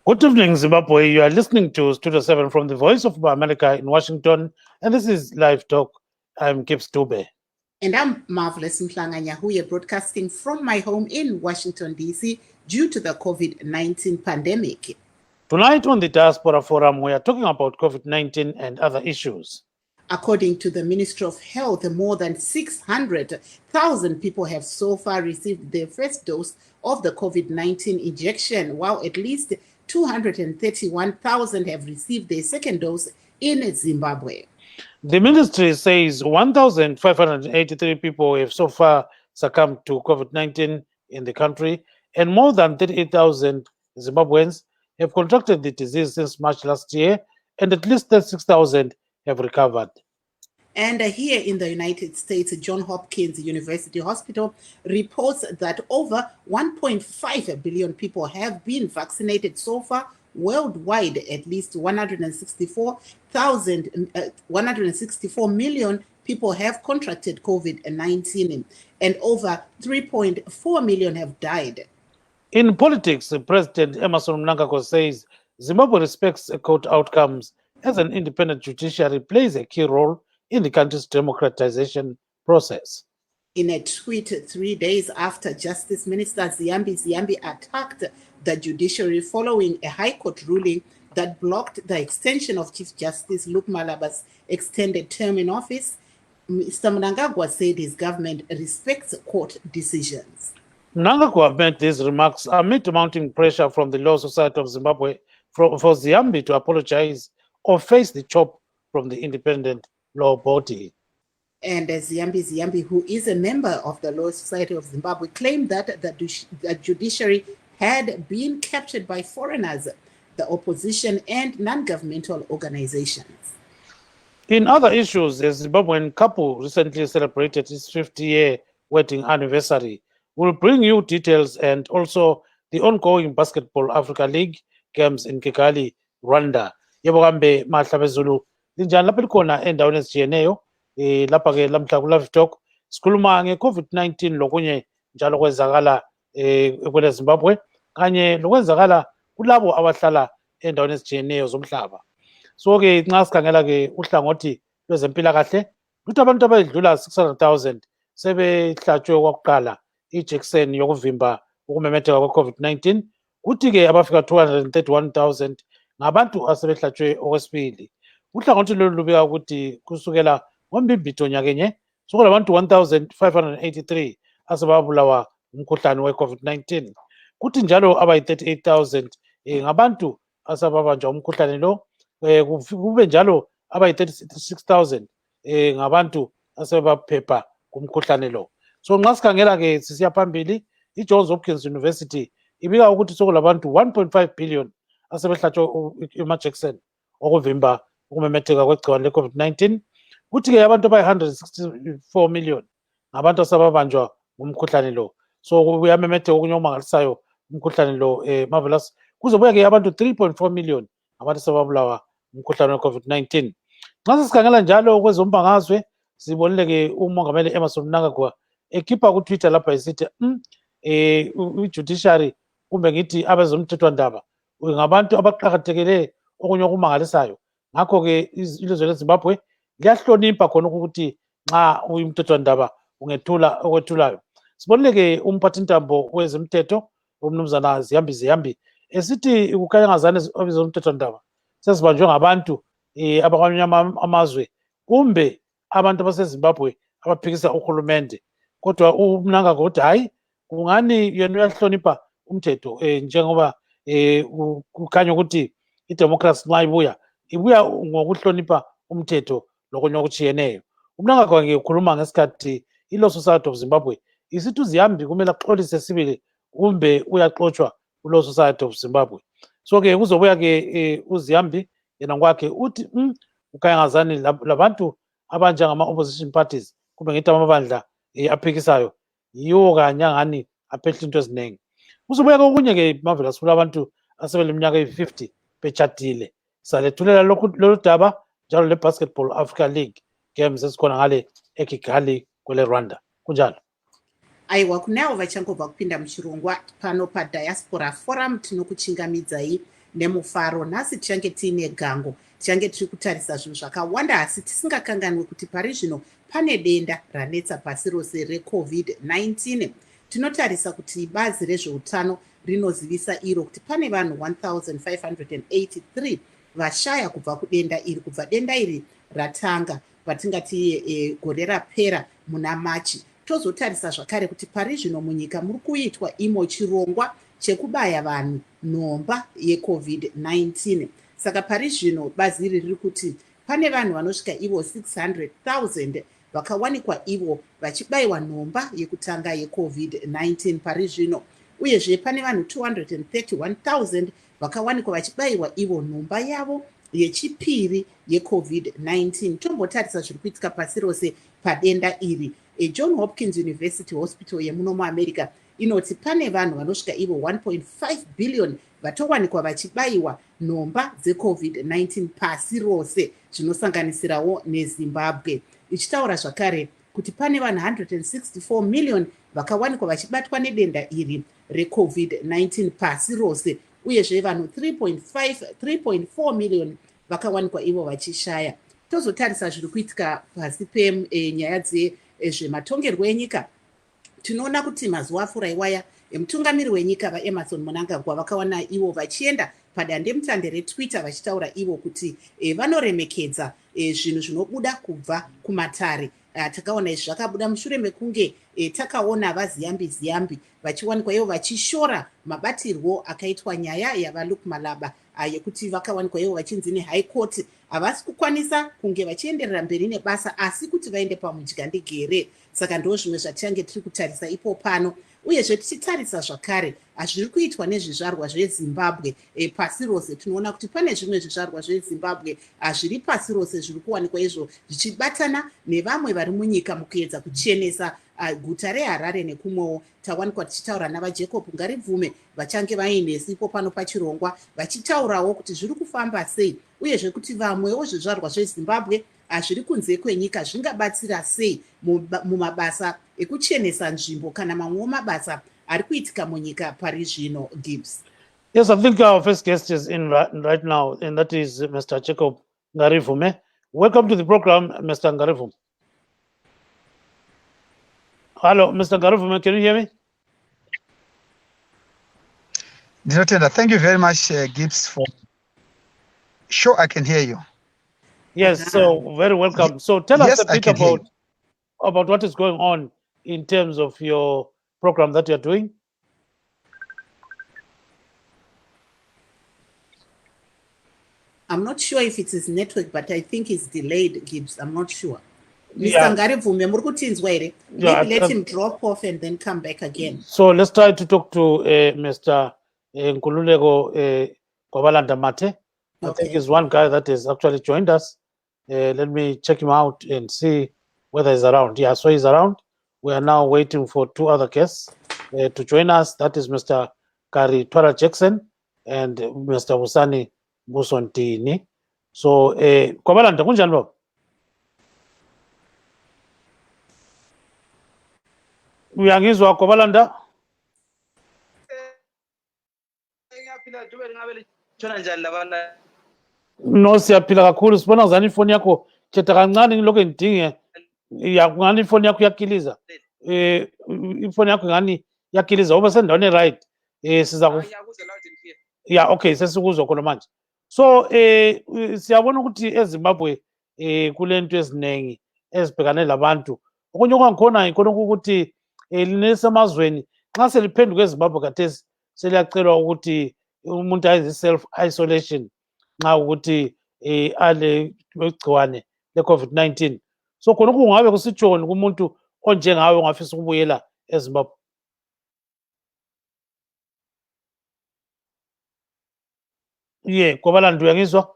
Good evening, Zimbabwe. You are listening to Studio 7 from the Voice of America in Washington, and this is Live Talk. I'm Gibbs Dube. And I'm Marvelous Mhlanganya, who are broadcasting from my home in Washington, D.C. due to the COVID-19 pandemic. Tonight on the Diaspora Forum, we are talking about COVID-19 and other issues. According to the Ministry of Health, more than 600,000 people have so far received their first dose of the COVID-19 injection, while at least 231,000 have received their second dose in Zimbabwe. The ministry says 1,583 people have so far succumbed to COVID-19 in the country, and more than 38,000 Zimbabweans have contracted the disease since March last year, and at least 36,000 have recovered. And here in the United States, Johns Hopkins University Hospital reports that over 1.5 billion people have been vaccinated so far worldwide. At least 164 million people have contracted COVID-19, and over 3.4 million have died. In politics, President Emerson Mnangagwa says Zimbabwe respects court outcomes as an independent judiciary plays a key role in the country's democratization process. In a tweet 3 days after Justice Minister Ziyambi attacked the judiciary following a High Court ruling that blocked the extension of Chief Justice Luke Malaba's extended term in office, Mr. Mnangagwa said his government respects court decisions. Mnangagwa made these remarks amid mounting pressure from the Law Society of Zimbabwe for Ziyambi to apologize or face the chop from the independent law body. And Ziyambi, who is a member of the Law Society of Zimbabwe, claimed that the judiciary had been captured by foreigners, the opposition, and non-governmental organizations. In other issues, a Zimbabwean couple recently celebrated its 50-year wedding anniversary. We'll bring you details and also the ongoing Basketball Africa League games in Kigali, Rwanda. Yebo kambe mahla bezulu linjani lapha likhona endaweni ezijiyeneyo lapha ke lamhla ku Livetalk sikhuluma nge-COVID-19 lokunye njalo kwenzakala kwele Zimbabwe kanye lokwenzakala kulabo abahlala endaweni ezijiyeneyo zomhlaba. So ke nxa sikhangela ke uhlangothi lwezempilakahle luthi abantu abayidlula 600,000 sebehlatshwe kwakuqala ijekiseni yokuvimba ukumemetheka kwe-COVID-19, kuthi ke abafika 231,000 ngabantu asebehlatshwe okwesibili. Uhlangothi lolu lubika ukuthi kusukela ngoMbimbithi nyakenye sokulabantu 1,583 asebabulawa umkhuhlane we-COVID-19, kuthi njalo abayi-38,000 ngabantu asebabanjwa umkhuhlane lo, kube njalo abayi-36,000 ngabantu asebaphepha kumkhuhlane lo. So nxa sikhangela ke sisiya phambili, iJohns Hopkins University ibika ukuthi sokulabantu 1.5 billion asebehlatshwe amajekiseni okuvimba ukumemetheka kwegciwane le-COVID-19, kuthi ke abantu abayi-164 million ngabantu asebabanjwa ngumkhuhlane lo. So kuyamemetheka okunye okumangalisayo umkhuhlane lo Marvelous, kuzobuya ke abantu 3.4 million abantu asebabulawa umkhuhlane we-COVID-19. Nxa sesikhangela njalo kwezombangazwe sibonile ke umongameli Emerson Mnangagwa ekhipha ku-Twitter lapha esithi i-judiciary kumbe ngithi abezomthethwandaba ngabantu abaqakathekile okunye okumangalisayo. Ngakho-ke ilizwe leZimbabwe liyahlonipha khona ukuthi nxa uyimthethwandaba ungethula okwethulayo. Sibonile-ke umphathintambo wezemthetho umnumzana Ziyambi esithi kukhanya ngazane abezomthethwandaba sesibanjwe ngabantu abakwamanye amazwe kumbe abantu baseZimbabwe abaphikisa uhulumende, kodwa uMnangagwa uthi hayi kungani yena uyahlonipha umthetho njengoba kukhanya ukuthi idemocracy nxa ibuya ngokuhlonipha umthetho lokunye okutshiyeneyo. uMnangagwa ngikhuluma ngesikhathi iLaw Society of Zimbabwe isithi uZiyambi kumele axolise sibili kumbe uyaxotshwa kuLaw Society of Zimbabwe. So ke kuzobuya ke uZiyambi yena ngokwakhe uthi kukhanya ngazani labantu abanjengama-opposition parties kumbe ngithi amabandla aphikisayo yiwo kanye angani aphehla into eziningi. Kuzobuya kokunye-ke Marvelous kulabantu asebeleminyaka eyi-50 betshadile. Salethulela lolu daba njalo le-Basketball Africa League games ezikhona ngale eKigali kwele Rwanda. Kunjalo. Aiwa kunawo vachangobva kupinda muchirongwa pano paDiaspora Forum tinokuchingamidzai nemufaro. Nhasi tichange tiine gango, tichange tiri kutarisa zvinhu zvakawanda, asi tisingakanganwi kuti pari zvino pane denda ranetsa pasi rose reCovid-19. Tinotarisa kuti bazi rezveutano rinozivisa iro kuti pane vanhu 1583 vashaya kubva kudenda iri, kubva denda iri ratanga patingati gore rapera muna Machi. Tozotarisa zvakare kuti pari zvino munyika muri kuitwa imo chirongwa chekubaya vanhu nhomba yeCovid-19. Saka pari zvino bazi iri riri kuti pane vanhu vanosvika ivo 600,000 vakawanikwa ivo vachibayiwa nhomba yekutanga yeCovid-19 pari zvino. Uyezve pane vanhu 231,000 vakawanikwa vachibayiwa ivo nhomba yavo yechipiri yeCovid-19. Tombotarisa zviri kuitika pasi rose padenda iri. John Hopkins University Hospital yemuno muAmerica inoti pane vanhu vanosvika ivo 1.5 billion vatowanikwa vachibayiwa nhomba dzeCovid-19 pasi rose, zvinosanganisirawo neZimbabwe. Ichitaura zvakare kuti pane vanhu 164 million vakawanikwa vachibatwa nedenda iri reCovid-19 pasi rose, uyezve vanhu 3.4 million vakawanikwa ivo vachishaya. Tozotarisa zviri kuitika pasi penyaya dzezvematongerwo enyika. Tinoona kuti mazuva afuraiwaya mutungamiri wenyika vaEmerson Mnangagwa vakawana ivo vachienda padandemutande reTwitter vachitaura ivo kuti vanoremekedza zvinhu zvinobuda kubva kumatare. Takaona izvi zvakabuda mushure mekunge takaona vaziyambi vachiwanikwa ivo vachishora mabatirwo akaitwa nyaya yavaLuke Malaba yekuti vakawanikwa ivo vachinzi neHigh Court havasi kukwanisa kunge vachienderera mberi nebasa asi kuti vaende pamudyandegere. Saka ndo zvimwe zvatichange tiri kutarisa ipo pano, uyezve tichitarisa zvakare zviri kuitwa nezvizvarwa zveZimbabwe pasi rose. Tinoona kuti pane zvimwe zvizvarwa zveZimbabwe zviri pasi rose zviri kuwanikwa izvo zvichibatana nevamwe vari munyika mukuedza kuchenesa guta reHarare nekumwewo. Tawanikwa tichitaura navaJacob Ngaribvume vachange vainesipo pano pachirongwa vachitaurawo kuti zviri kufamba sei, uyezve kuti vamwewo zvizvarwa zveZimbabwe zviri kunze kwenyika zvingabatsira sei mumabasa ekuchenesa nzvimbo kana mamwewo mabasa ari kuitika munyika pari zvino. Gibbs. Yes, I think our first guest is in right now, and that is Mr. Jacob Ngarivume. Welcome to the program, Mr. Ngarivume. Hello, Mr. Ngarivume, can you hear me? Thank you very much, Gibbs. Sure, I can hear you. Yes, so very welcome. So tell us a bit about what is going on in terms of your program that you're doing. I'm not sure if it's his network, but I think it's delayed, Gibbs. I'm not sure. Mr. Ngarivume, muri kutinzwa here? Maybe let him drop off and then come back again. So let's try to talk to Mr. Nkululeko Kwabalanda Mate. I think he's one guy that has actually joined us. Let me check him out and see whether he's around. Yeah, so he's around. We are now waiting for two other guests to join us. That is Mr. Kari Twara Jackson and Mr. Wusani Busontini. So, Kwabalanda, kunjani baba? Uyangizwa Kwabalanda? No, siyaphila kakhulu. Sibona ngani ifoni yakho thetha kancane ngilokho ngidinge. Ngani ifoni yakho yakiliza. Ifoni yakho ngani yakiliza uba sendaweni right. Siza ku Yeah, okay, sesikuzwa khona manje. So siyabona ukuthi eZimbabwe kulento ezinengi ezibhekane labantu. Okunye kwangikhona ikhona ukuthi linesemazweni nxa seliphenduka eZimbabwe kathesi seliyacelwa ukuthi umuntu ayenze self isolation nxa ukuthi ale gciwane leCovid-19. So khona kungabe kusitshoni kumuntu onjengawe ongafisa ukubuyela eZimbabwe? Kwabalanda uyangizwa?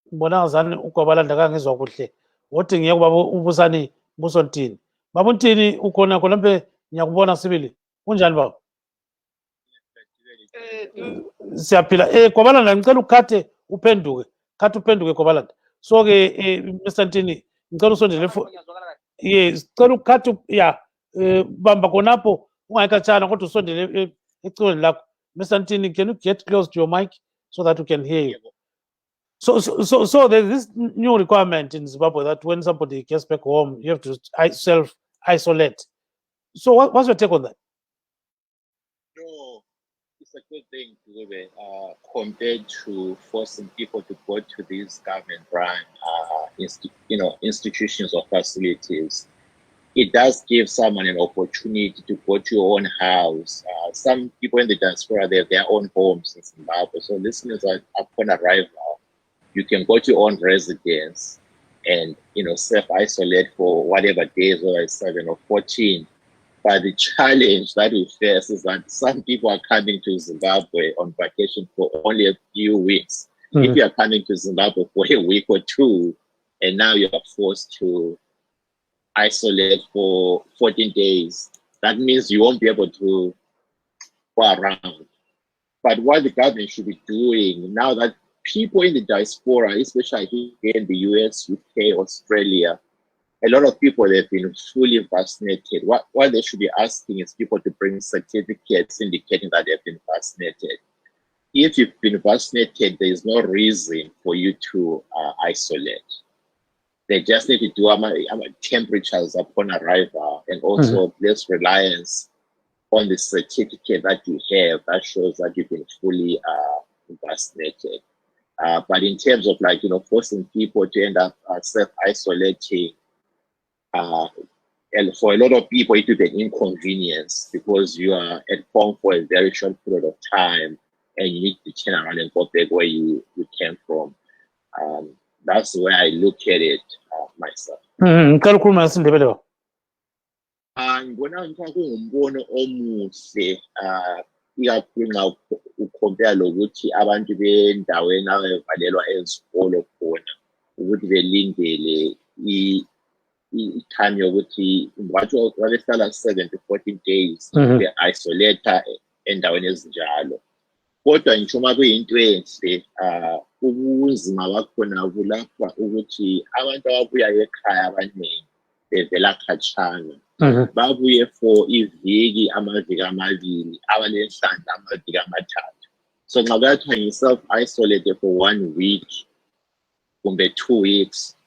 Ngibona ngazani uKwabalanda kangizwa kuhle. Wothi ngiyeke baba ubusani Busontini. Baba Ntini ukhona khona mpe ngiyakubona sibili. Kunjani baba? Siyaphila. Kwabalanda ngicela ukhathe uphenduke. Khathe uphenduke Kwabalanda. So ke Mr. Ntini ngicela usondele sicela ukhathe bamba khonapho ungayikhatshana kodwa usondele ecingweni lakho. Mr. Ntini, can you get close to your mic so that we can hear you? So there's this new requirement in Zimbabwe that when somebody gets back home, you have to self-isolate. So what's your take on that? No, it's a good thing compared to forcing people to go to these government-run, institutions or facilities. It does give someone an opportunity to go to your own house. Some people in the diaspora, they have their own homes in Zimbabwe. So listeners, upon arrival, you can go to your own residence and, self-isolate for whatever days, whether it's 7 or 14. But the challenge that we face is that some people are coming to Zimbabwe on vacation for only a few weeks. If you are coming to Zimbabwe for a week or two, and now you are forced to isolate for 14 days, that means you won't be able to go around. But what the government should be doing now that people in the diaspora, especially here in the US, UK, Australia, a lot of people, they've been fully vaccinated. What they should be asking is people to bring certificates indicating that they've been vaccinated. If you've been vaccinated, there is no reason for you to isolate. They just need to do temperatures upon arrival and also place reliance on the certificate that you have that shows that you've been fully vaccinated. But in terms of forcing people to end up self-isolating, and for a lot of people, it will be an inconvenience because you are at home for a very short period of time and you need to turn around and go back where you came from. That's the way I look at it myself. Ngibona ukuthi kungumbono omuhle ikakhulu nxa ukhompare lokuthi abantu bendaweni abavalelwa ezikolo khona ukuthi belindele time yokuthi wathi wabehlala 7 to 14 days be-isolate endaweni ezinjalo. Kodwa ngisho uma kuyinto enhle ubunzima bakhona bulapha ukuthi abantu ababuya ekhaya abaningi bevela khatshana babuye for iviki amaviki amabili abalenhlanhla amaviki amathathu. So nxa kuyathiwa ngi-self-isolate for 1 week kumbe 2 weeks,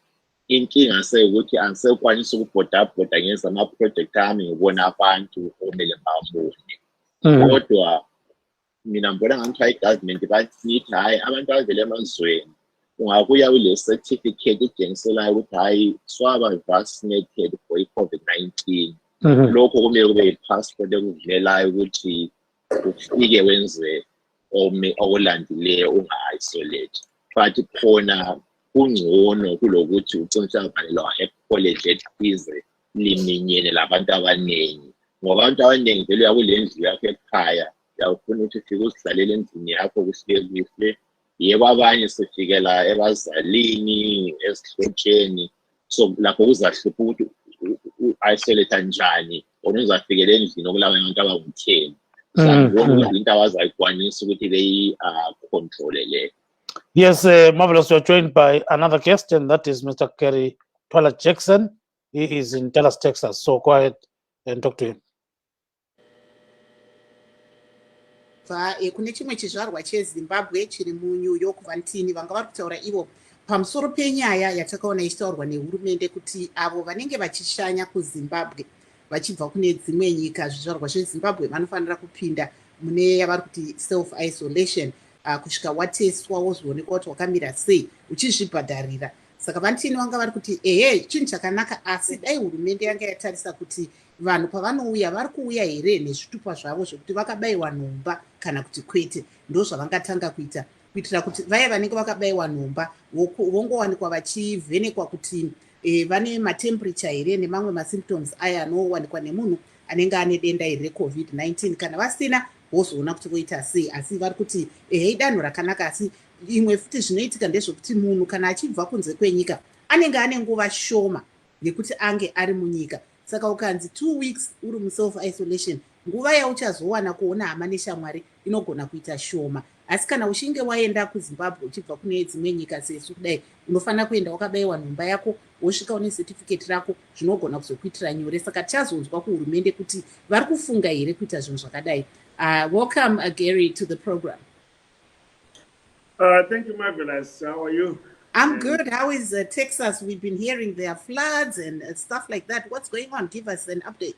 inkinga seyukuthi angisekwanisa ukubhodabhoda ngenza ama-project ami ngibona abantu okumele babone. Kodwa mina ngibona ngathi i-government bathi hayi abantu abavela emazweni ungabuya ule certificate itshengiselayo ukuthi hayi swaba-vaccinated for i-COVID-19. Lokho kumele kube yi-passport ekuvumelayo ukuthi ufike wenze okulandileyo unga-isolate. But khona kungcono kulokuthi uqiniseke uvalelwa e-college ethize liminyene labantu abaningi. Ngoba abantu abaningi vele uyakule ndlu yakho ekhaya uyafuna ukuthi ufike uzidlalele endlini yakho kuhle. Yebo abanye sifikela ebazalini ezihlotsheni, so lapho uzahlupha ukuthi u-isolate njani or uzafikela endlini okulaba abantu abangu-10. So into abazayikwanisa ukuthi beyi-controle le. Yes, marvelous. You're joined by another guest, and that is Mr. Kerry Twala Jackson. He is in Dallas, Texas. So go ahead and talk to him. Kune chimwe chizvarwa chezimbabwe chiri muNew York vantini vanga vari kutaura ivo pamusoro penyaya yatakaona ichitaurwa nehurumende kuti avo vanenge vachishanya kuzimbabwe vachibva kune dzimwe nyika zvizvarwa zvezimbabwe vanofanira kupinda mune yavari kuti self-isolation kusvika wateswa wozonekwa kuti wakamira sei uchizvibhadharira. Saka vantini vanga vari kuti chinhu chakanaka, asi dai hurumende yanga yatarisa kuti vanhu pavanouya vari kuuya here nezvitupa zvavo zvokuti vakabayiwa nhomba kana kuti kwete. Ndo zvavangatanga kuita kuitira kuti vaya vanenge vakabayiwa nhomba vongowanikwa vachivhenekwa kuti vane matemperature here nemamwe masymptoms aya anowanikwa nemunhu anenge ane denda iri reCOVID-19. Kana vasina vozoona kuti voita sei. Asi vari kuti danho rakanaka, asi imwe futi zvinoitika ndezvokuti munhu kana achibva kunze kwenyika anenge ane nguva shoma yekuti ange ari munyika. Saka ukanzi 2 weeks uri muself-isolation nguva yauchazowana kuona hama neshamwari inogona kuita shoma. Asi kana uchinge waenda kuZimbabwe uchibva kune dzimwe nyika sesu kudai, unofanira kuenda wakabayiwa nhumba yako, wosvika une certificate rako, zvinogona kuzokuitira nyore. Saka tichazonzwa kuhurumende kuti vari kufunga here kuita zvinhu zvakadai. Welcome, Gary, to the program. Thank you, Marvelous. How are you? I'm good. How is Texas? We've been hearing there are floods and stuff like that. What's going on? Give us an update.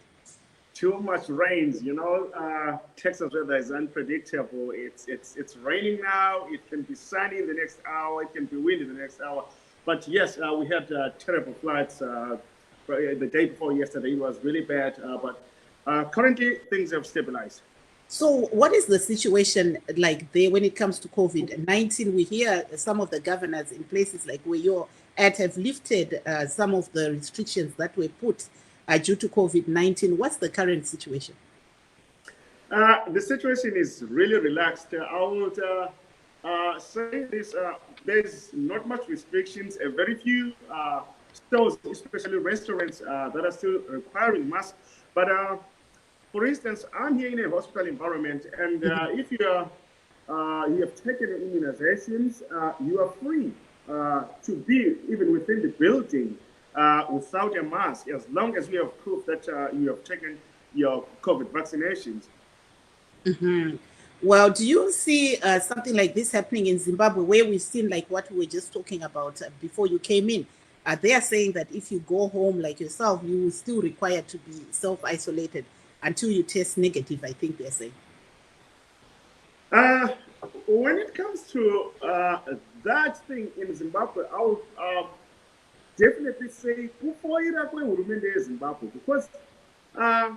Too much rains, you know. Texas weather is unpredictable. It's raining now. It can be sunny in the next hour. It can be windy in the next hour. But yes, we had terrible floods the day before yesterday. It was really bad. But currently, things have stabilized. So what is the situation like there when it comes to COVID-19? We hear some of the governors in places like where you're at have lifted some of the restrictions that were put due to COVID-19. What's the current situation? The situation is really relaxed. I would say this, there's not much restrictions. Very few stores, especially restaurants, that are still requiring masks. But for instance, I'm here in a hospital environment, and if you have taken immunizations, you are free to be even within the building without a mask, as long as you have proof that you have taken your COVID vaccinations. Mm-hmm. Well, do you see something like this happening in Zimbabwe, where we've seen like what we were just talking about before you came in? They are saying that if you go home like yourself, you will still require to be self-isolated until you test negative, I think they're saying. When it comes to that thing in Zimbabwe, I would definitely say Zimbabwe, because a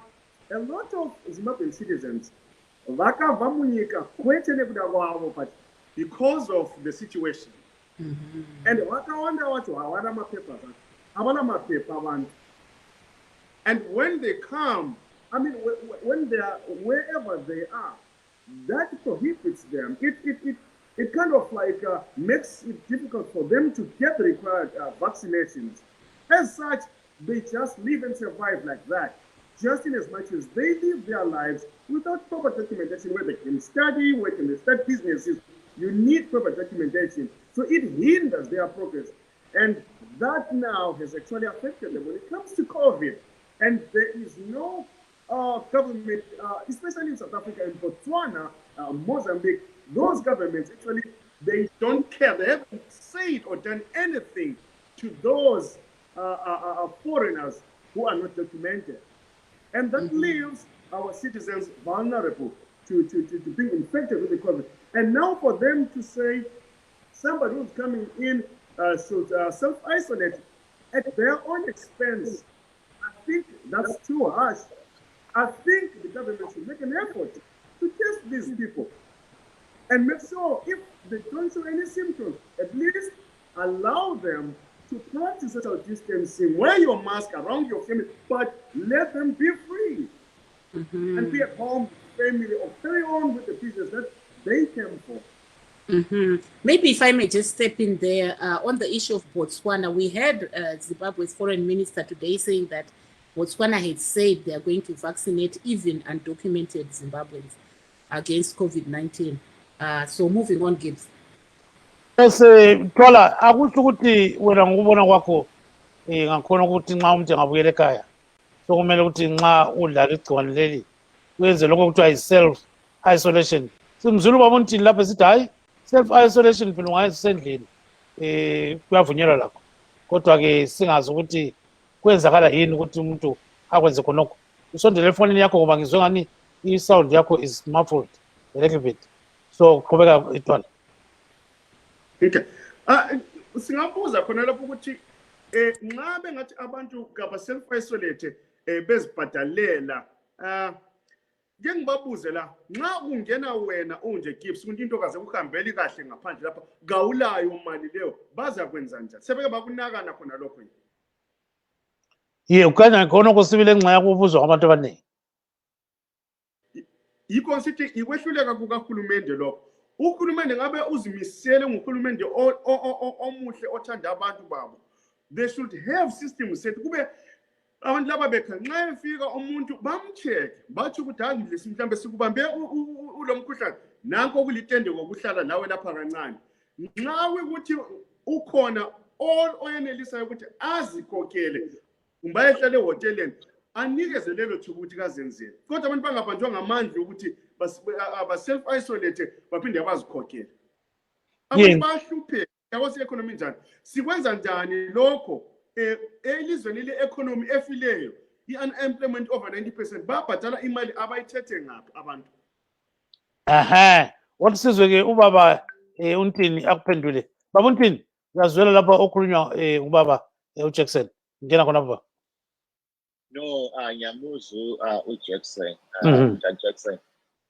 lot of Zimbabwean citizens, but because of the situation, and and when they come, I mean, when they are wherever they are, that prohibits them. It kind of like makes it difficult for them to get the required vaccinations. As such, they just live and survive like that, just in as much as they live their lives without proper documentation, where they can study, where they can start businesses. You need proper documentation. So it hinders their progress. And that now has actually affected them when it comes to COVID. And there is no government, especially in South Africa and Botswana, Mozambique, those governments actually, they don't care. They haven't said or done anything to those foreigners who are not documented. And that leaves our citizens vulnerable to being infected with the COVID. And now for them to say somebody who's coming in should self-isolate at their own expense, I think that's too harsh. I think the government should make an effort to test these people and make sure if they don't show any symptoms, at least allow them to practice social distancing, wear your mask around your family, but let them be free and be at home, family, or carry on with the business that they came for. Maybe if I may just step in there on the issue of Botswana, we heard Zimbabwe's foreign minister today saying that Botswana had said they are going to vaccinate even undocumented Zimbabweans against COVID-19. So moving on, Gibbs. Yes, Twala, akusho ukuthi wena ngokubona kwakho ngakhona ukuthi nxa umuntu engabuyela ekhaya so kumele ukuthi nxa udlala igciwane leli wenze lokho kuthiwa yi-self isolation. Simzulu ubaba uNtini lapha esithi hayi self isolation phela ungayisendlini kuyavunyelwa lakho, kodwa-ke singazi ukuthi kwenzakala yini ukuthi umuntu akwenze khonokho. Usondele efonini yakho ngoba ngizwe ngani i-sound yakho is muffled a little bit, so qhubeka Twala. Okay. Singabuza khona lapho ukuthi nxa bengathi abantu kaba self-isolate bezibhadalela ke ngibabuze la nxa ungena wena unje Gibbs ukuthi into kaze kuhambeli kahle ngaphandle lapha gawulayo mali leyo baza kwenza njani? Sebeke bakunakana khona lokho yini? Ukanya khona kusibile nxa yakubuzwa abantu abaningi. Yikho sithi ikwehluleka kukahulumende lokho. Uhulumende ngabe uzimisele nguhulumende omuhle othanda abantu babo. They should have systems set kube abantu laba nxa efika umuntu bamcheck bathi ukuthi hayi mhlawumbe sikubambe lo mkhuhlane nanko kulitende ngokuhlala nawe lapha kancane nxa ukuthi ukhona all oyenelisayo ukuthi azikhokhele kumbe ayehlale ehoteleni anikeze lelo thuba ukuthi kazenzele kodwa abantu bangabanjwa ngamandla ukuthi self isolate baphinde bazikhokhele abantu bahlupheka yawose economy njani sikwenza njani lokho elizweni le-economy efileyo i-unemployment over 90% babhadala imali abayithethe ngaphi abantu wathi ubaba uNtini akuphendule baba uNtini uyazwela lapha okhulunywa ubaba uJackson ngena khona baba no ngiyamuzwa uJackson Jackson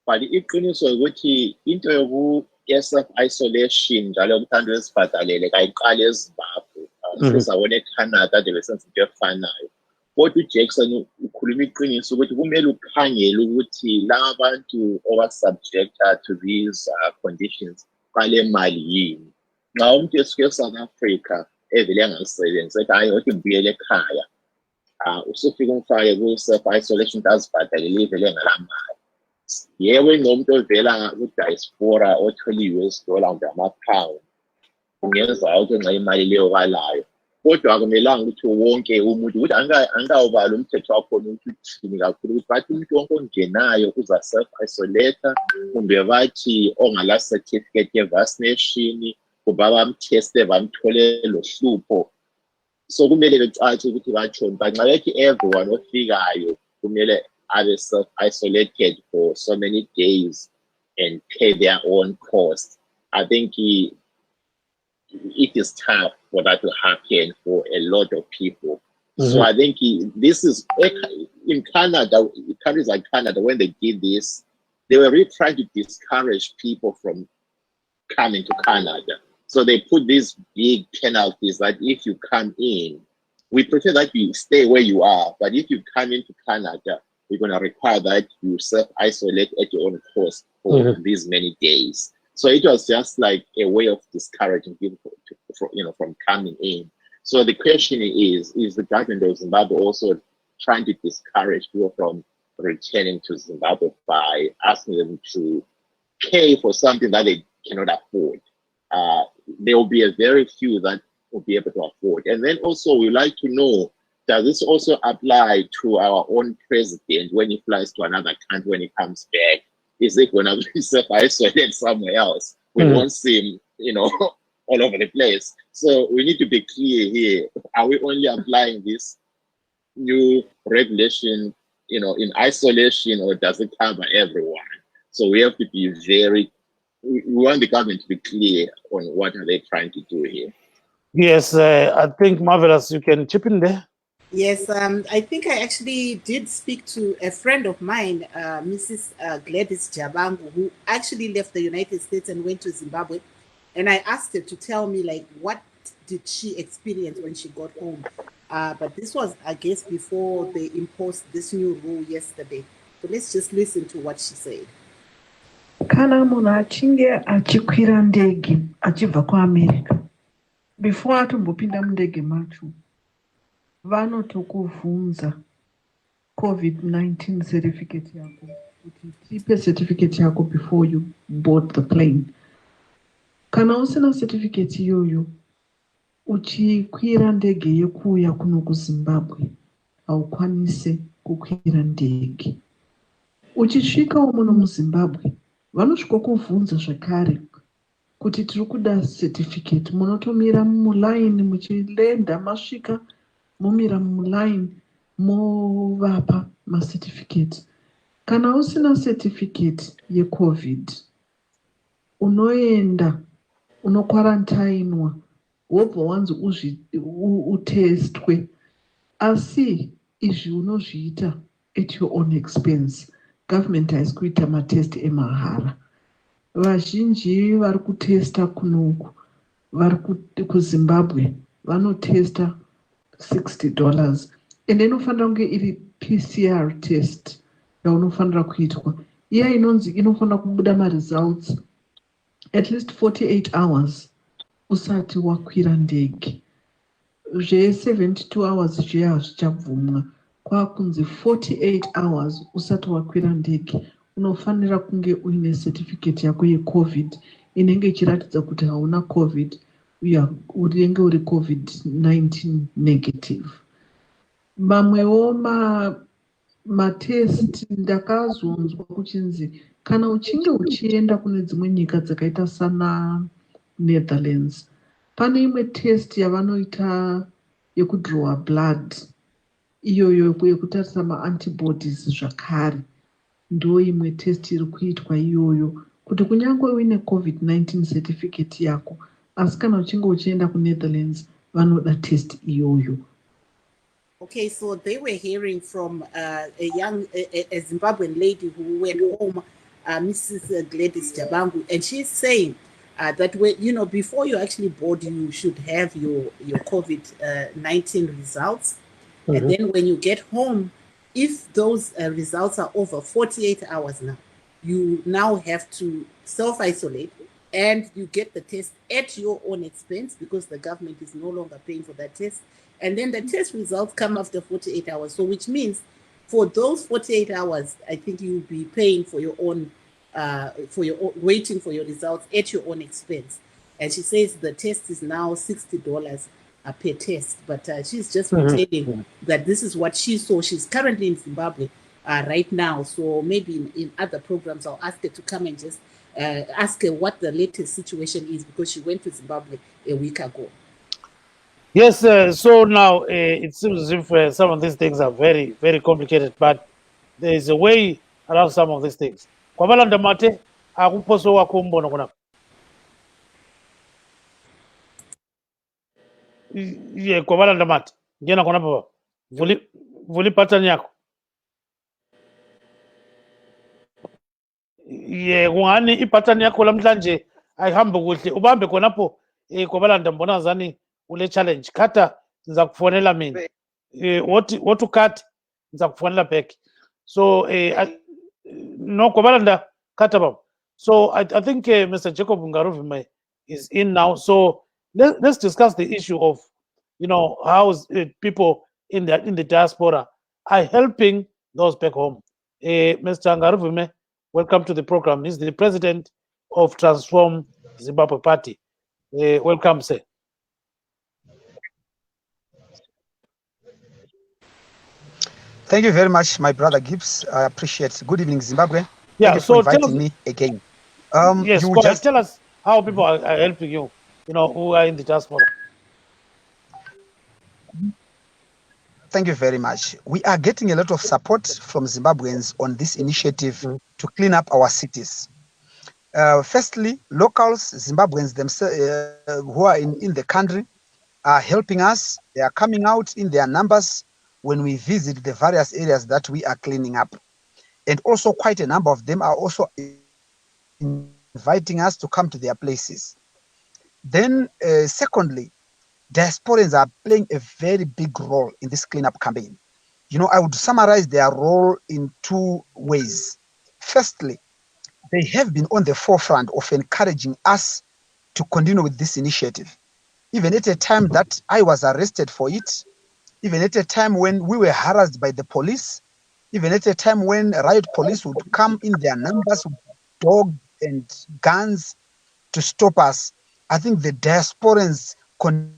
but iqiniso ukuthi into yoku self isolation njalo ukuthi wesibhadalele kayiqali eZimbabwe sesawona eCanada besenza into efanayo kodwa uJackson ukhuluma iqiniso ukuthi kumele ukhangele ukuthi laba bantu subjected to these conditions qale mali yini nxa umuntu esuke eSouth Africa evele angasebenzi ethi hayi othi ngibuyele ekhaya usufika umfake ku self isolation azibhadalele ivele ngalamali yebo ngomuntu ovela ku Diaspora othola US dollar ngamapound ungenza ukuthi nxa imali leyo balayo kodwa akumelanga ukuthi wonke umuntu ukuthi angawubala umthetho wakho ukuthi uthini kakhulu ukuthi bathi umuntu wonke ongenayo uza self isolate kumbe bathi ongala certificate ye vaccination kuba bamteste bamthole lo hlupho so kumele becathi ukuthi bathoni banxa bethi everyone ofikayo kumele are self-isolated for so many days and pay their own cost. I think it is tough for that to happen for a lot of people. So I think this is in Canada, countries like Canada, when they did this, they were really trying to discourage people from coming to Canada. So they put these big penalties that if you come in, we prefer that you stay where you are, but if you come into Canada, we're going to require that you self-isolate at your own cost for these many days. So it was just like a way of discouraging people from coming in. So the question is the government of Zimbabwe also trying to discourage people from returning to Zimbabwe by asking them to pay for something that they cannot afford? There will be a very few that will be able to afford. And then also we'd like to know, does this also apply to our own president when he flies to another country when he comes back? Is it going to be self-isolated somewhere else? We won't see him, all over the place. So we need to be clear here. Are we only applying this new regulation, in isolation, or does it cover everyone? So we have to be we want the government to be clear on what are they trying to do here. Yes, I think, Marvelous, you can chip in there. Yes, I think I actually did speak to a friend of mine, Mrs. Gladys Jabangu, who actually left the United States and went to Zimbabwe. And I asked her to tell me, what did she experience when she got home? But this was, I guess, before they imposed this new rule yesterday. So let's just listen to what she said. Kana munhu achinge achikwira ndege achibva kuAmerica, before atombopinda mundege macho, vanotokuvhunza COVID-19 certificate yako, kuti tipe certificate yako before you board the plane. Kana usina certificate iyoyo, uchikwira ndege yekuuya kuno kuZimbabwe, haukwanise kukwira ndege. Uchisvika muno muZimbabwe, vanosvika kuvhunza zvakare kuti tiri kuda certificate. Munotomira mumulaini muchilenda, masvika momira mumulaini movapa macertificate. Kana usina certificate yeCovid, unoenda unokwarantainwa wobva wanzi utestwe, asi izvi unozviita at your own expense. Government haisi kuita matest emahara. Vazhinji vari kutesta kunoku, vari kuZimbabwe vanotesta $60, ende inofanira kunge iri PCR test yaunofanira kuitwa. Iya inonzi inofanira kubuda results at least 48 hours usati wakwira ndege. 72 hours zviya hazvichabvumwa. kwakunzi 48 hours usati wakwira ndege unofanira kunge uine certificate yako yecovid inenge ichiratidza kuti hauna covid unenge uri covid-19 negative. Mamwewo matest ndakazonzwa kuchinzi kana uchinge uchienda kune dzimwe nyika dzakaita sana Netherlands pane imwe test yavanoita yekudrowa blood iyoyo yekutarisa maantibodies zvakare ndo imwe test iri kuitwa iyoyo kuti kunyangwe uine covid-19 certificate yako asi kana uchinge uchienda kuNetherlands vanoda test iyoyo. Okay, so they were hearing from a Zimbabwean lady who went home, Mrs. Gladys Jabangu, and she's saying that when, before you actually board, you should have your COVID-19 results. Mm-hmm. And then when you get home, if those results are over 48 hours now, you now have to self-isolate and you get the test at your own expense because the government is no longer paying for that test. And then the test results come after 48 hours. So which means for those 48 hours, I think you'll be paying for your own, waiting for your results at your own expense. And she says the test is now $60 per test. But she's just retailing that this is what she saw. She's currently in Zimbabwe right now. So maybe in other programs, I'll ask her to come and just ask her what the latest situation is because she went to Zimbabwe a week ago. Yes, so now it seems as if some of these things are very, very complicated, but there is a way around some of these things. Kwabalanda mate, akuposo wako mbono kuna. Ye, kwabalanda mate. Jena kuna papa. Vuli pattern yako. Ye, kuhani ipatani yako lamhlanje ayihambe kuhle. Ubambe konapo kwabalanda mbona zani ule challenge. Kata nza kufonela mina. What to cut nza kufonela back. So no kwabalanda kata baba. So I think Mr. Jacob Ngaruvime is in now. So let's discuss the issue of how people in the diaspora are helping those back home. Mr. Ngaruvime, welcome to the program. He's the president of Transform Zimbabwe Party. Welcome, sir. Thank you very much, my brother Gibbs. I appreciate it. Good evening, Zimbabwe. Yeah, Thank you for inviting me again. Yes, you just tell us how people are helping you, who are in the diaspora. Thank you very much. We are getting a lot of support from Zimbabweans on this initiative to clean up our cities. Firstly, locals, Zimbabweans themselves who are in the country are helping us. They are coming out in their numbers when we visit the various areas that we are cleaning up. And also quite a number of them are also inviting us to come to their places. Then secondly, diasporans are playing a very big role in this cleanup campaign. I would summarize their role in two ways. Firstly, they have been on the forefront of encouraging us to continue with this initiative. Even at a time that I was arrested for it, even at a time when we were harassed by the police, even at a time when riot police would come in their numbers with dogs and guns to stop us, I think the diasporans continue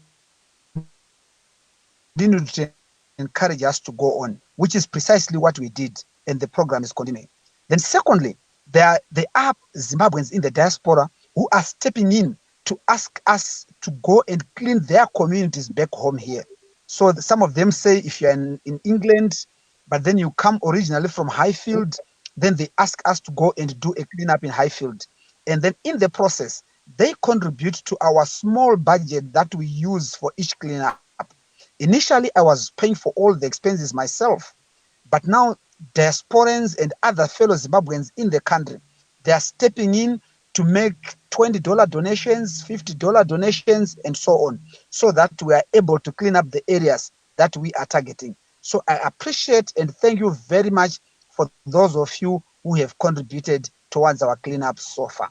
to encourage us to go on, which is precisely what we did, and the program is continuing. Then secondly, there are Zimbabweans in the diaspora who are stepping in to ask us to go and clean their communities back home here. So some of them say if you're in England, but then you come originally from Highfield, then they ask us to go and do a cleanup in Highfield. And then in the process, they contribute to our small budget that we use for each cleanup. Initially, I was paying for all the expenses myself, but now diasporans and other fellow Zimbabweans in the country, they are stepping in to make $20 donations, $50 donations, and so on, so that we are able to clean up the areas that we are targeting. So I appreciate and thank you very much for those of you who have contributed towards our cleanup so far.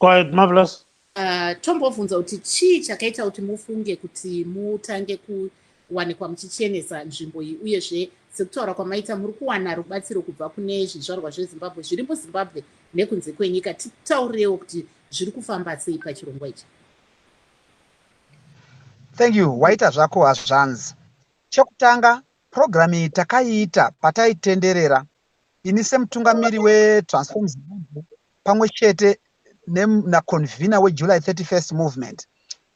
Quite marvelous. Tombobvunza kuti chii chakaita kuti mufunge kuti mutange kuwanikwa muchichenesa nzvimbo iyi, uyezve sekutaura kwamaita muri kuwana rubatsiro kubva kune zvizvarwa zvezimbabwe zviri muzimbabwe nekunze kwenyika. Titaurirewo kuti zviri kufamba sei pachirongwa ichi. Thank you. Waita zvako hazvanzi. Chekutanga program iyi takaiita pataitenderera ini semutungamiri weTransform Zimbabwe pamwe chete naconvener weJuly 31st movement.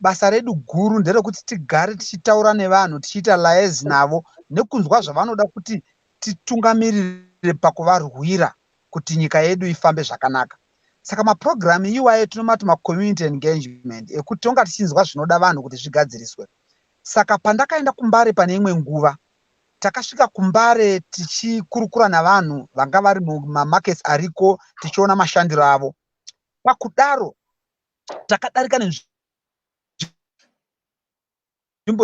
Basa redu guru nderekuti tigare tichitaura nevanhu tichiita liaise navo nekunzwa zvavanoda kuti titungamirire pakuvarwira kuti nyika yedu ifambe zvakanaka. Saka maprogramu iwayo tinomati macommunity engagement ekuti tonga tichinzwa zvinoda vanhu kuti zvigadziriswe. Saka pandakaenda kuMbare pane imwe nguva takasvika kuMbare tichikurukura navanhu vanga vari mumamarkets ariko tichiona mashandiro avo. Pakudaro takadarika nenzvimbo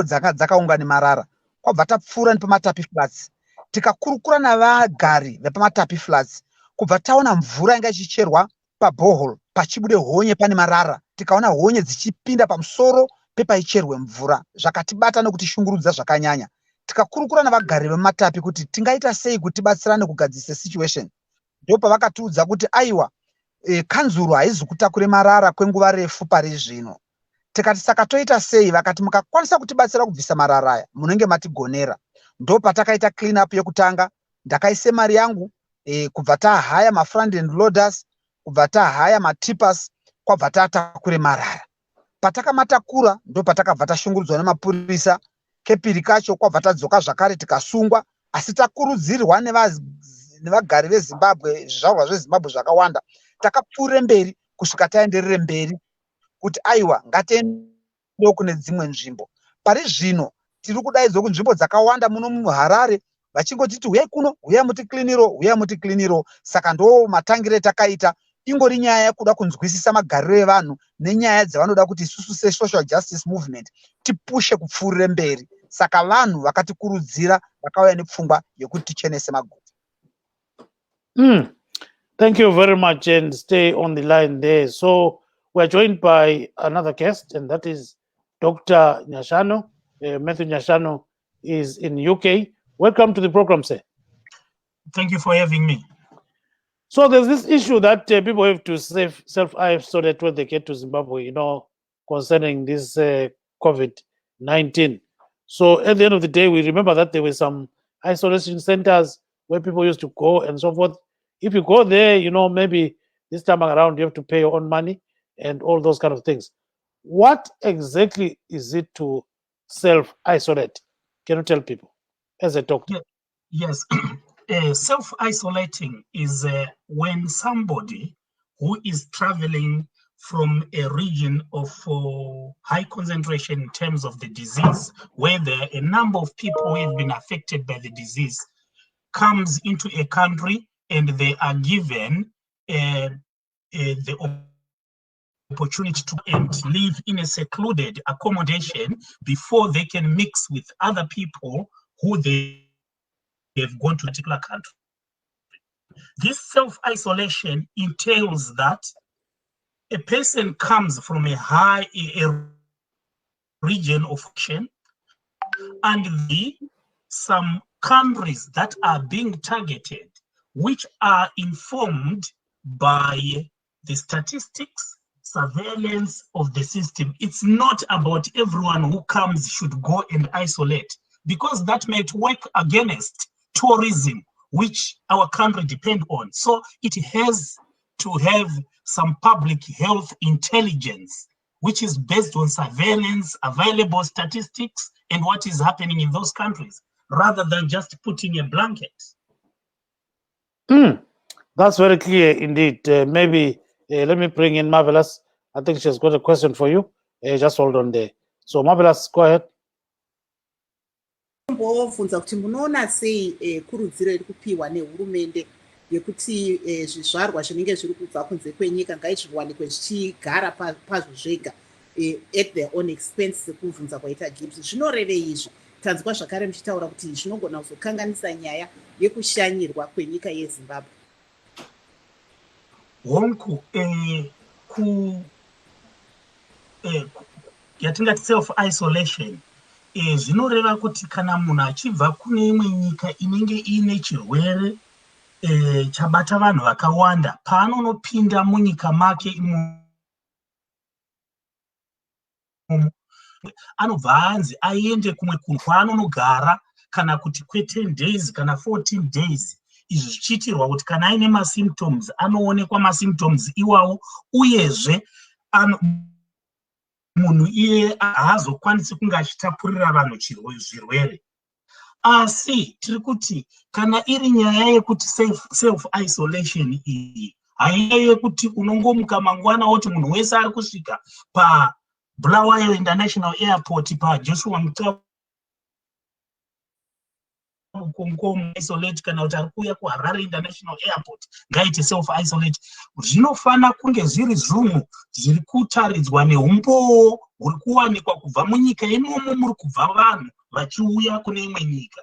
dzakaunga nemarara kwabva tapfuura nepamatapi flats tikakurukura navagari vepamatapi flats kubva taona mvura yanga ichicherwa pabohol pachibude honye pane marara tikaona honye dzichipinda pamusoro pepaicherwe mvura zvakatibata nekutishungurudza zvakanyanya. Tikakurukura navagari vematapi kuti tingaita sei kuti tibatsirane kugadzirisa situation. Ndipo pavakatiudza kuti aiwa kanzuru haizi kutakure marara kwenguva refu pari zvino. Tikati saka toita sei? Vakati mukakwanisa kutibatsira kubvisa marara aya munenge matigonera. Ndipo patakaita clean up yekutanga. Ndakaise mari yangu kubva tahaya mafront end loaders, kubva tahaya matippers, kwabva tatakure marara. Patakamatakura ndipo patakabva tashungurudzwa nemapurisa. Kepiri kacho kwabva tadzoka zvakare tikasungwa, asi takurudzirwa nevagari veZimbabwe, zvizvarwa zveZimbabwe zvakawanda. Takapfuurire mberi kusvika taenderere mberi kuti aiwa ngatiendewo kune dzimwe nzvimbo. Pari zvino tiri kudaidzwa kunzvimbo dzakawanda muno muHarare vachingotiti huyai kuno, huyai mutikliniro, huyai mutikliniro. Saka ndo matangire takaita. Ingori nyaya yekuda kunzwisisa magariro evanhu nenyaya dzavanoda kuti isusu se-social justice movement tipushe kupfuurire mberi. Saka vanhu vakatikurudzira vakauya nepfungwa yekuti tichenese maguta. Thank you very much and stay on the line there. So we're joined by another guest, and that is Dr. Nyashano. Matthew Nyashano is in UK. Welcome to the program, sir. Thank you for having me. So there's this issue that people have to self-isolate when they get to Zimbabwe, concerning this COVID-19. So at the end of the day, we remember that there were some isolation centers where people used to go and so forth. If you go there, maybe this time around you have to pay your own money and all those kind of things. What exactly is it to self-isolate? Can you tell people as a doctor? Yes. Self-isolating is when somebody who is traveling from a region of high concentration in terms of the disease, where there are a number of people who have been affected by the disease, comes into a country and they are given the opportunity to live in a secluded accommodation before they can mix with other people who they have gone to a particular country. This self-isolation entails that a person comes from a region of action, and some countries that are being targeted, which are informed by the statistics, surveillance of the system. It's not about everyone who comes should go and isolate, because that might work against tourism, which our country depend on. So it has to have some public health intelligence, which is based on surveillance, available statistics, and what is happening in those countries, rather than just putting a blanket. That's very clear indeed. Maybe let me bring in Marvelous. I think she's got a question for you. Just hold on there. So Marvelous, go ahead. Mbovunza kuti munoona sei kurudziro iri kupiwa nehurumende yekuti zvizvarwa zvinenge zviri kubva kunze kwenyika ngaizviwanikwe zvichigara pazvo zvega at their own expense sekubvunza kwaita Gibbs. Zvinorevei izvi? Tanzwa zvakare muchitaura kuti zvinogona kuzokanganisa nyaya yekushanyirwa kwenyika yeZimbabwe. Honku yatingati self-isolation zvinoreva kuti kana munhu achibva kune imwe nyika inenge ine chirwere chabata vanhu vakawanda, paanonopinda munyika make anobva anzi aende kumwe kunhu kwaanonogara kana kuti kwe10 days kana 14 days. Izvi zvichiitirwa kuti kana aine masymptoms anoonekwa masymptoms iwawo, uyezve munhu iye haazokwanisi kunge achitapurira vanhu zvirwere. Asi tiri kuti kana iri nyaya yekuti self isolation iyi haiya yekuti unongomuka mangwana woti munhu wese ari kusvika Bulawayo International Airport Joshua Mutaku isolate kana kuti ari kuuya kuHarare International Airport ngaite self isolate. Zvinofana kunge zviri zvinhu zviri kutaridzwa neumbowo huri kuwanikwa kubva munyika imomo muri kubva vanhu vachiuya kune imwe nyika.